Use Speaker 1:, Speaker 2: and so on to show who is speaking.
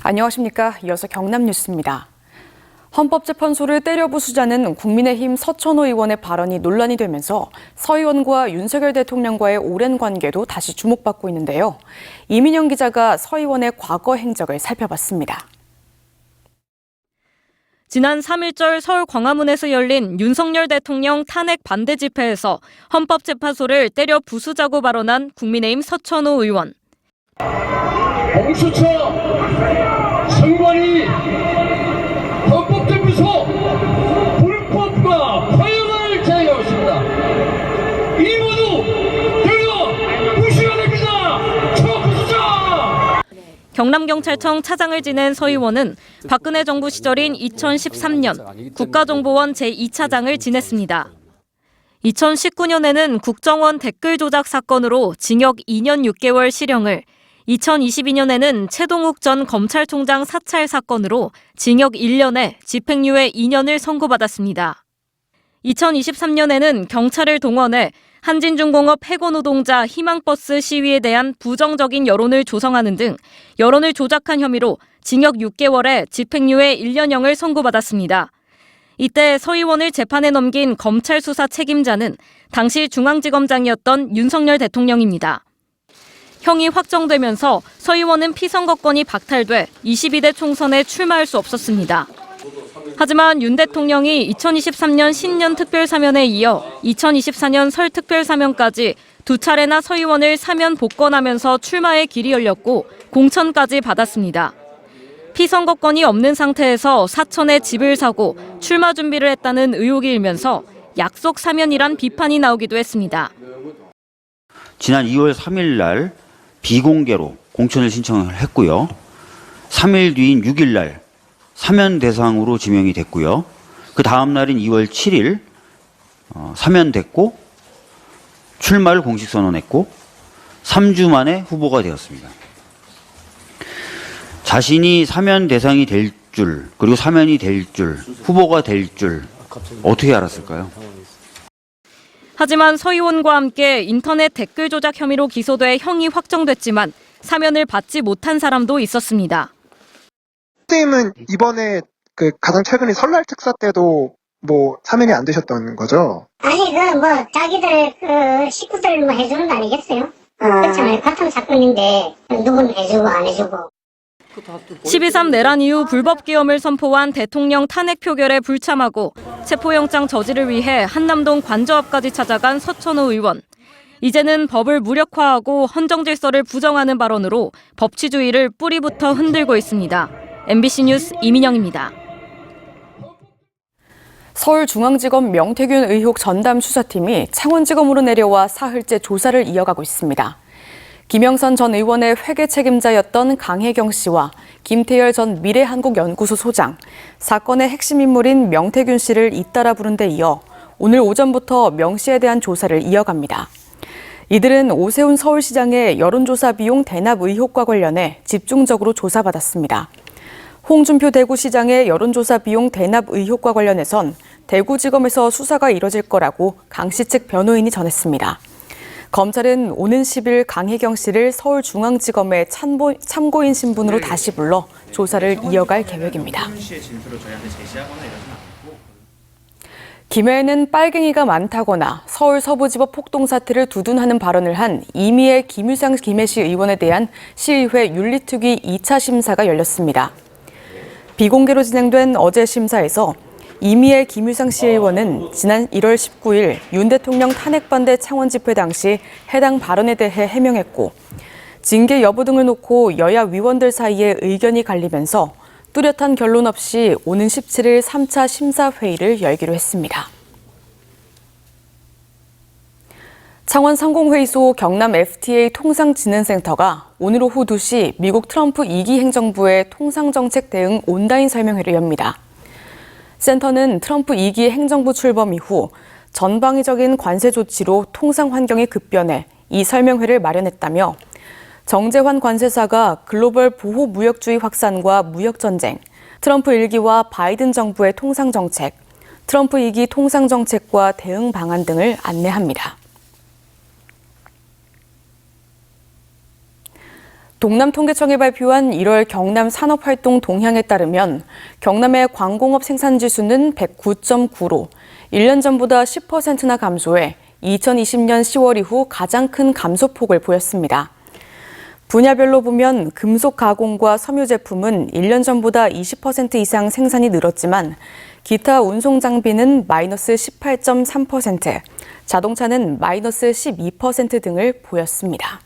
Speaker 1: 안녕하십니까. 이어서 경남 뉴스입니다. 헌법재판소를 때려 부수자는 국민의힘 서천호 의원의 발언이 논란이 되면서 서 의원과 윤석열 대통령과의 오랜 관계도 다시 주목받고 있는데요. 이민영 기자가 서 의원의 과거 행적을 살펴봤습니다.
Speaker 2: 지난 3.1절 서울 광화문에서 열린 윤석열 대통령 탄핵 반대 집회에서 헌법재판소를 때려 부수자고 발언한 국민의힘 서천호 의원.
Speaker 3: 공수처 선관위 헌법재판소 불법과 파행을 제기하였습니다. 이 모두 내가 무시해야 됩니다. 처부수자!
Speaker 2: 경남경찰청 차장을 지낸 서 의원은 박근혜 정부 시절인 2013년 국가정보원 제2차장을 지냈습니다. 2019년에는 국정원 댓글 조작 사건으로 징역 2년 6개월 실형을, 2022년에는 최동욱 전 검찰총장 사찰 사건으로 징역 1년에 집행유예 2년을 선고받았습니다. 2023년에는 경찰을 동원해 한진중공업 해고 노동자 희망버스 시위에 대한 부정적인 여론을 조성하는 등 여론을 조작한 혐의로 징역 6개월에 집행유예 1년형을 선고받았습니다. 이때 서 의원을 재판에 넘긴 검찰 수사 책임자는 당시 중앙지검장이었던 윤석열 대통령입니다. 형이 확정되면서 서 의원은 피선거권이 박탈돼 22대 총선에 출마할 수 없었습니다. 하지만 윤 대통령이 2023년 신년 특별사면에 이어 2024년 설 특별사면까지 두 차례나 서 의원을 사면 복권하면서 출마의 길이 열렸고 공천까지 받았습니다. 피선거권이 없는 상태에서 사천에 집을 사고 출마 준비를 했다는 의혹이 일면서 약속 사면이란 비판이 나오기도 했습니다.
Speaker 4: 지난 2월 3일 날 비공개로 공천을 신청을 했고요. 3일 뒤인 6일 날 사면 대상으로 지명이 됐고요. 그 다음 날인 2월 7일 사면됐고 출마를 공식 선언했고 3주 만에 후보가 되었습니다. 자신이 사면 대상이 될 줄, 그리고 사면이 될 줄, 후보가 될 줄 어떻게 알았을까요?
Speaker 2: 하지만 서 의원과 함께 인터넷 댓글 조작 혐의로 기소돼 형이 확정됐지만 사면을 받지 못한 사람도 있었습니다.
Speaker 5: 선생님은 이번에 가장 최근에 설날 특사 때도 사면이 안 되셨던 거죠?
Speaker 6: 아니 자기들 식구들 해주는 거 아니겠어요? 그렇잖아요. 같은 사건인데 누군 해주고 안 해주고.
Speaker 2: 12.3 내란 이후 불법기염을 선포한 대통령 탄핵 표결에 불참하고 체포영장 저지를 위해 한남동 관저 앞까지 찾아간 서천호 의원. 이제는 법을 무력화하고 헌정질서를 부정하는 발언으로 법치주의를 뿌리부터 흔들고 있습니다. MBC 뉴스 이민영입니다.
Speaker 1: 서울중앙지검 명태균 의혹 전담 수사팀이 창원지검으로 내려와 사흘째 조사를 이어가고 있습니다. 김영선 전 의원의 회계 책임자였던 강혜경 씨와 김태열 전 미래한국연구소 소장, 사건의 핵심 인물인 명태균 씨를 잇따라 부른 데 이어 오늘 오전부터 명 씨에 대한 조사를 이어갑니다. 이들은 오세훈 서울시장의 여론조사 비용 대납 의혹과 관련해 집중적으로 조사받았습니다. 홍준표 대구시장의 여론조사 비용 대납 의혹과 관련해선 대구지검에서 수사가 이뤄질 거라고 강 씨 측 변호인이 전했습니다. 검찰은 오는 10일 강혜경 씨를 서울중앙지검의 참고인 신분으로 다시 불러 조사를 이어갈 계획입니다. 김해에는 빨갱이가 많다거나 서울 서부지법 폭동 사태를 두둔하는 발언을 한 이미애 김유상 김해시 의원에 대한 시의회 윤리특위 2차 심사가 열렸습니다. 비공개로 진행된 어제 심사에서 이미애 김유상 시의원은 지난 1월 19일 윤 대통령 탄핵 반대 창원 집회 당시 해당 발언에 대해 해명했고 징계 여부 등을 놓고 여야 위원들 사이에 의견이 갈리면서 뚜렷한 결론 없이 오는 17일 3차 심사회의를 열기로 했습니다. 창원 상공회의소 경남 FTA 통상진흥센터가 오늘 오후 2시 미국 트럼프 2기 행정부의 통상정책 대응 온라인 설명회를 엽니다. 센터는 트럼프 2기 행정부 출범 이후 전방위적인 관세 조치로 통상 환경이 급변해 이 설명회를 마련했다며 정재환 관세사가 글로벌 보호 무역주의 확산과 무역전쟁, 트럼프 1기와 바이든 정부의 통상정책, 트럼프 2기 통상정책과 대응 방안 등을 안내합니다. 동남통계청이 발표한 1월 경남 산업활동 동향에 따르면 경남의 광공업 생산지수는 109.9로 1년 전보다 10%나 감소해 2020년 10월 이후 가장 큰 감소폭을 보였습니다. 분야별로 보면 금속 가공과 섬유 제품은 1년 전보다 20% 이상 생산이 늘었지만 기타 운송 장비는 마이너스 18.3%, 자동차는 마이너스 12% 등을 보였습니다.